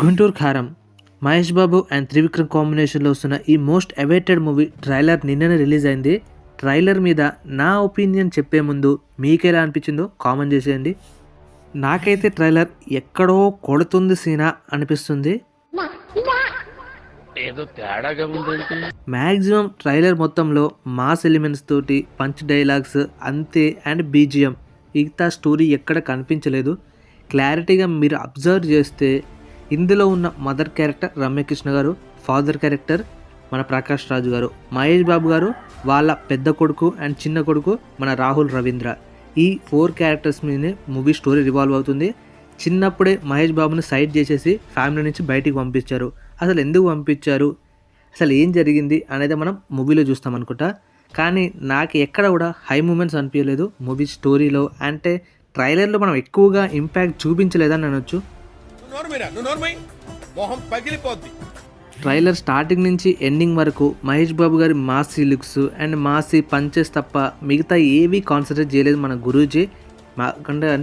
గుంటూరు కారం మహేష్ బాబు అండ్ త్రివిక్రమ్ కాంబినేషన్లో వస్తున్న ఈ మోస్ట్ అవైటెడ్ మూవీ ట్రైలర్ నిన్ననే రిలీజ్ అయింది. ట్రైలర్ మీద నా ఒపీనియన్ చెప్పే ముందు మీకెలా అనిపించిందో కామెంట్ చేసేయండి. నాకైతే ట్రైలర్ ఎక్కడో కొడుతుంది సీనా అనిపిస్తుంది. మ్యాక్సిమం ట్రైలర్ మొత్తంలో మాస్ ఎలిమెంట్స్ తోటి పంచ్ డైలాగ్స్ అంతే అండ్ బీజిఎం, మిగతా స్టోరీ ఎక్కడ కనిపించలేదు. క్లారిటీగా మీరు అబ్జర్వ్ చేస్తే ఇందులో ఉన్న మదర్ క్యారెక్టర్ రమ్యకృష్ణ గారు, ఫాదర్ క్యారెక్టర్ మన ప్రకాష్ రాజు గారు, మహేష్ బాబు గారు వాళ్ళ పెద్ద కొడుకు అండ్ చిన్న కొడుకు మన రాహుల్ రవీంద్ర, ఈ 4 క్యారెక్టర్స్ మీదనే మూవీ స్టోరీ రివాల్వ్ అవుతుంది. చిన్నప్పుడే మహేష్ బాబుని సైడ్ చేసేసి ఫ్యామిలీ నుంచి బయటికి పంపించారు. అసలు ఎందుకు పంపించారు, అసలు ఏం జరిగింది అనేది మనం మూవీలో చూస్తాం అనుకుంటా. కానీ నాకు ఎక్కడ కూడా హై మూమెంట్స్ అనిపించలేదు మూవీ స్టోరీలో. అంటే ట్రైలర్లో మనం ఎక్కువగా ఇంపాక్ట్ చూపించలేదని అనొచ్చు. ట్రైలర్ స్టార్టింగ్ నుంచి ఎండింగ్ వరకు మహేష్ బాబు గారి Masih looks and Masih punches తప్ప మిగతా ఏవి కాన్సన్ట్రేట్ చేయలేదు మన గురూజీ.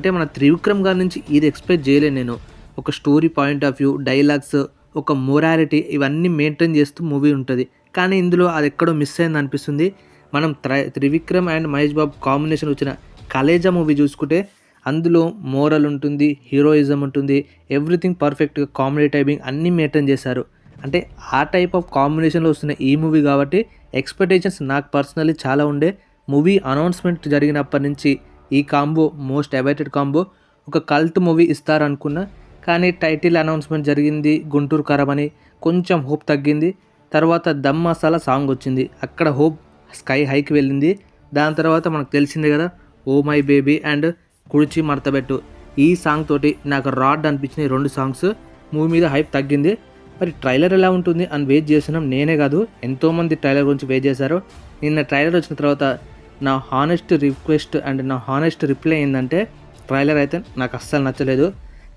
అంటే మన త్రివిక్రమ్ గారి నుంచి ఇది ఎక్స్పెక్ట్ చేయలేదు నేను. ఒక story point of view, dialogues, ఒక మొరాలిటీ ఇవన్నీ మెయింటైన్ చేస్తూ మూవీ ఉంటుంది. కానీ ఇందులో అది ఎక్కడో మిస్ అయింది అనిపిస్తుంది. మనం త్రివిక్రమ్ అండ్ మహేష్ బాబు కాంబినేషన్ వచ్చిన కలేజా మూవీ చూసుకుంటే అందులో మోరల్ ఉంటుంది, హీరోయిజం ఉంటుంది, ఎవ్రీథింగ్ పర్ఫెక్ట్గా కామెడీ టైపింగ్ అన్నీ మెయింటైన్ చేశారు. అంటే ఆ టైప్ ఆఫ్ కాంబినేషన్లో వస్తున్న ఈ మూవీ కాబట్టి ఎక్స్పెక్టేషన్స్ నాకు పర్సనల్లీ చాలా ఉండే. మూవీ అనౌన్స్మెంట్ జరిగినప్పటి నుంచి ఈ కాంబో మోస్ట్ అవైటెడ్ కాంబో, ఒక కల్ట్ మూవీ ఇస్తారనుకున్నా. కానీ టైటిల్ అనౌన్స్మెంట్ జరిగింది గుంటూరు కారం అని, కొంచెం హోప్ తగ్గింది. తర్వాత దమ్ మసాలా సాంగ్ వచ్చింది, అక్కడ హోప్ స్కై హైకి వెళ్ళింది. దాని తర్వాత మనకు తెలిసిందే కదా, ఓ మై బేబీ అండ్ కుడిచి మడతబెట్టు, ఈ సాంగ్ తోటి నాకు రాడ్ అనిపించిన 2 సాంగ్స్ మూవీ మీద హైప్ తగ్గింది. మరి ట్రైలర్ ఎలా ఉంటుంది అని వెయిట్ చేస్తున్నాం. నేనే కాదు ఎంతోమంది ట్రైలర్ గురించి వెయిట్ చేశారు. నిన్న ట్రైలర్ వచ్చిన తర్వాత నా హానెస్ట్ రిక్వెస్ట్ అండ్ నా హానెస్ట్ రిప్లై ఏంటంటే ట్రైలర్ అయితే నాకు అస్సలు నచ్చలేదు.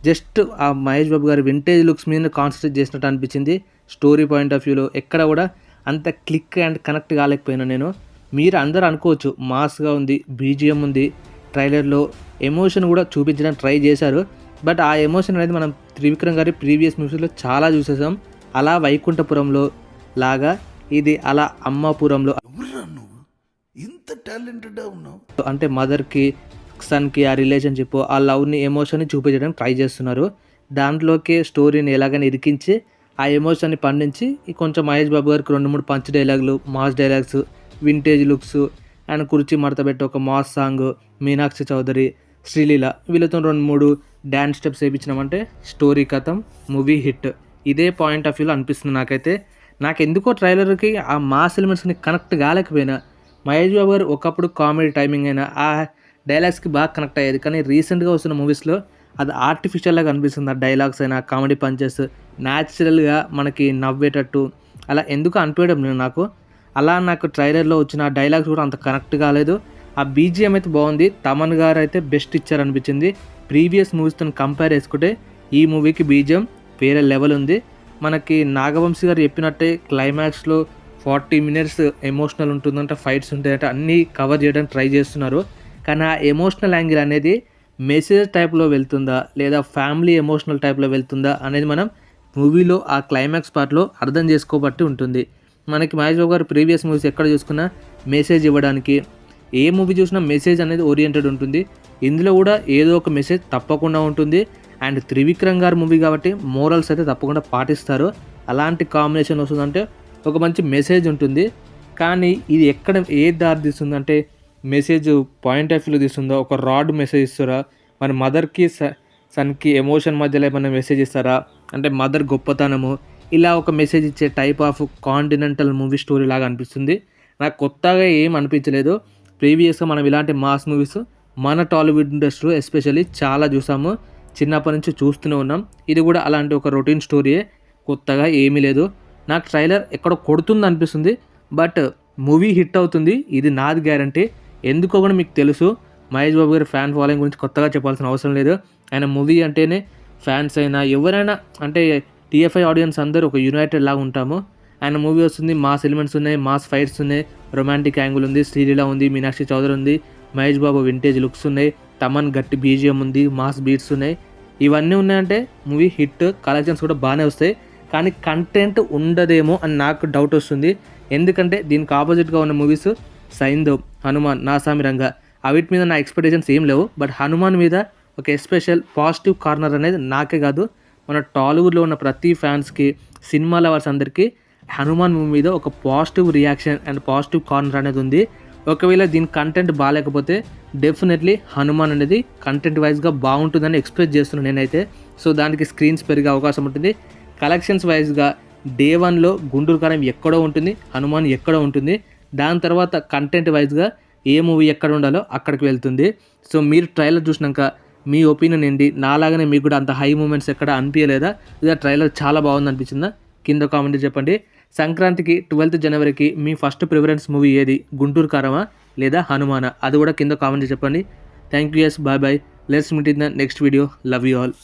జస్ట్ ఆ మహేష్ బాబు గారి వింటేజ్ లుక్స్ మీద కాన్సన్ట్రేట్ చేసినట్టు అనిపించింది. స్టోరీ పాయింట్ ఆఫ్ వ్యూలో ఎక్కడ కూడా అంత క్లిక్ అండ్ కనెక్ట్ కాలేకపోయినా నేను. మీరు అందరూ అనుకోవచ్చు మాస్గా ఉంది, బీజిఎం ఉంది, ట్రైలర్లో ఎమోషన్ కూడా చూపించడానికి ట్రై చేశారు. బట్ ఆ ఎమోషన్ అనేది మనం త్రివిక్రమ్ గారి ప్రీవియస్ మూవీస్లో చాలా చూసేసాం. అలా వైకుంఠపురంలో లాగా ఇది అలా అమ్మాపురంలో అంటే మదర్కి సన్కి ఆ రిలేషన్షిప్, ఆ లవ్ని, ఎమోషన్ని చూపించడానికి ట్రై చేస్తున్నారు. దాంట్లోకి స్టోరీని ఎలాగైనా ఇరికించి ఆ ఎమోషన్ని పండించి కొంచెం మహేష్ బాబు గారికి 2-3 పంచ్ డైలాగులు, mass dialogues, vintage looks and కుర్చీ మడతబెట్టి ఒక మాస్ సాంగ్, మీనాక్షి చౌదరి, శ్రీలీల వీళ్ళతో 2-3 డ్యాన్స్ స్టెప్స్ వేయించినామంటే స్టోరీ కథం, మూవీ హిట్. ఇదే పాయింట్ ఆఫ్ వ్యూలో అనిపిస్తుంది నాకైతే. నాకు ఎందుకో ట్రైలర్కి ఆ మాస్ ఎలిమెంట్స్ని కనెక్ట్ కాలేకపోయినా. మహేష్ బాబు గారు ఒకప్పుడు కామెడీ టైమింగ్ అయినా ఆ డైలాగ్స్కి బాగా కనెక్ట్ అయ్యేది. కానీ రీసెంట్గా వస్తున్న మూవీస్లో అది ఆర్టిఫిషియల్గా అనిపిస్తుంది. ఆ డైలాగ్స్ అయినా, కామెడీ పంచెస్ న్యాచురల్గా మనకి నవ్వేటట్టు అలా ఎందుకు అనిపించడం లేదు నాకు. అలా నాకు ట్రైలర్లో వచ్చిన డైలాగ్స్ కూడా అంత కనెక్ట్ కాలేదు. ఆ బీజిఎం అయితే బాగుంది. తమన్ గారు అయితే బెస్ట్ ఇచ్చారనిపించింది. ప్రీవియస్ మూవీస్తో కంపేర్ చేసుకుంటే ఈ మూవీకి బీజిఎం వేరే లెవెల్ ఉంది. మనకి నాగవంశీ గారు చెప్పినట్టే క్లైమాక్స్లో 40 minutes ఎమోషనల్ ఉంటుందంటే, ఫైట్స్ ఉంటాయంటే అన్నీ కవర్ చేయడానికి ట్రై చేస్తున్నారు. కానీ ఆ ఎమోషనల్ యాంగిల్ అనేది మెసేజ్ టైప్లో వెళ్తుందా లేదా ఫ్యామిలీ ఎమోషనల్ టైప్లో వెళ్తుందా అనేది మనం మూవీలో ఆ క్లైమాక్స్ పార్ట్లో అర్థం చేసుకోబట్టి ఉంటుంది. మనకి మహేష్ బాబు గారు ప్రీవియస్ మూవీస్ ఎక్కడ చూసుకున్నా మెసేజ్ ఇవ్వడానికి, ఏ మూవీ చూసినా మెసేజ్ అనేది ఓరియంటెడ్ ఉంటుంది. ఇందులో కూడా ఏదో ఒక మెసేజ్ తప్పకుండా ఉంటుంది. అండ్ త్రివిక్రమ్ గారి మూవీ కాబట్టి మోరల్స్ అయితే తప్పకుండా పాటిస్తారు. అలాంటి కాంబినేషన్ వస్తుందంటే ఒక మంచి మెసేజ్ ఉంటుంది. కానీ ఇది ఎక్కడ ఏ దారి తీస్తుందంటే మెసేజ్ పాయింట్ ఆఫ్ వ్యూలో తీస్తుందో, ఒక రాడ్ మెసేజ్ ఇస్తారా, మన మదర్కి సన్కి ఎమోషన్ మధ్యలో ఏమైనా మెసేజ్ ఇస్తారా, అంటే మదర్ గొప్పతనము, ఇలా ఒక మెసేజ్ ఇచ్చే type of continental movie story లాగా అనిపిస్తుంది. నాకు కొత్తగా ఏం అనిపించలేదు. ప్రీవియస్గా మనం ఇలాంటి మాస్ మూవీస్ మన టాలీవుడ్ ఇండస్ట్రీలో ఎస్పెషల్లీ చాలా చూసాము, చిన్నప్పటి నుంచి చూస్తూనే ఉన్నాం. ఇది కూడా అలాంటి ఒక రొటీన్ స్టోరీయే, కొత్తగా ఏమీ లేదు. నాకు ట్రైలర్ ఎక్కడో కొడుతుంది అనిపిస్తుంది, బట్ మూవీ హిట్ అవుతుంది, ఇది నాది గ్యారంటీ. ఎందుకో కూడా మీకు తెలుసు, మహేష్ బాబు గారి ఫ్యాన్ ఫాలోయింగ్ గురించి కొత్తగా చెప్పాల్సిన అవసరం లేదు. ఆయన మూవీ అంటేనే ఫ్యాన్స్ అయినా ఎవరైనా, అంటే టీఎఫ్ఐ ఆడియన్స్ అందరూ ఒక యునైటెడ్ లాగా ఉంటాము. ఆయన మూవీ వస్తుంది, మాస్ ఎలిమెంట్స్ ఉన్నాయి, మాస్ ఫైట్స్ ఉన్నాయి, రొమాంటిక్ యాంగిల్ ఉంది, శ్రీలీల ఉంది, మీనాక్షి చౌదరి ఉంది, మహేష్ బాబు వింటేజ్ లుక్స్ ఉన్నాయి, తమన్ గట్టి బీజిఎం ఉంది, మాస్ బీట్స్ ఉన్నాయి. ఇవన్నీ ఉన్నాయంటే మూవీ హిట్, కలెక్షన్స్ కూడా బాగానే వస్తాయి. కానీ కంటెంట్ ఉండదేమో అని నాకు డౌట్ వస్తుంది. ఎందుకంటే దీనికి ఆపోజిట్గా ఉన్న మూవీస్ సైంధవ్, హనుమాన్, నాసామి రంగా అవిటి మీద నా ఎక్స్పెక్టేషన్స్ ఏం లేవు. బట్ హనుమాన్ మీద ఒక ఎస్పెషల్ పాజిటివ్ కార్నర్ అనేది నాకే కాదు, మన టాలీవుడ్లో ఉన్న ప్రతి ఫ్యాన్స్కి, సినిమా లవర్స్ అందరికీ హనుమాన్ మూవీ మీద ఒక positive reaction and positive corner అనేది ఉంది. ఒకవేళ దీని కంటెంట్ బాగాలేకపోతే డెఫినెట్లీ హనుమాన్ అనేది కంటెంట్ వైజ్గా బాగుంటుందని ఎక్స్పెక్ట్ చేస్తున్నాను నేనైతే. సో దానికి స్క్రీన్స్ పెరిగే అవకాశం ఉంటుంది. కలెక్షన్స్ వైజ్గా డే 1లో గుంటూరు కారం ఎక్కడో ఉంటుంది, హనుమాన్ ఎక్కడో ఉంటుంది. దాని తర్వాత కంటెంట్ వైజ్గా ఏ మూవీ ఎక్కడ ఉండాలో అక్కడికి వెళ్తుంది. సో మీరు ట్రైలర్ చూసినాక మీ ఒపీనియన్ ఏంటి? నాలాగానే మీకు కూడా అంత హై మూమెంట్స్ ఎక్కడ అనిపించలేదా, లేదా ట్రైలర్ చాలా బాగుంది అనిపించిందా? కింద కామెంట్ చెప్పండి. సంక్రాంతికి 12th జనవరికి మీ ఫస్ట్ ప్రిఫరెన్స్ మూవీ ఏది? గుంటూరు కారమా లేదా హనుమానా? అది కూడా కింద కామెంట్ చెప్పండి. Thank you. Bye bye. Let's meet in the next video. Love you all.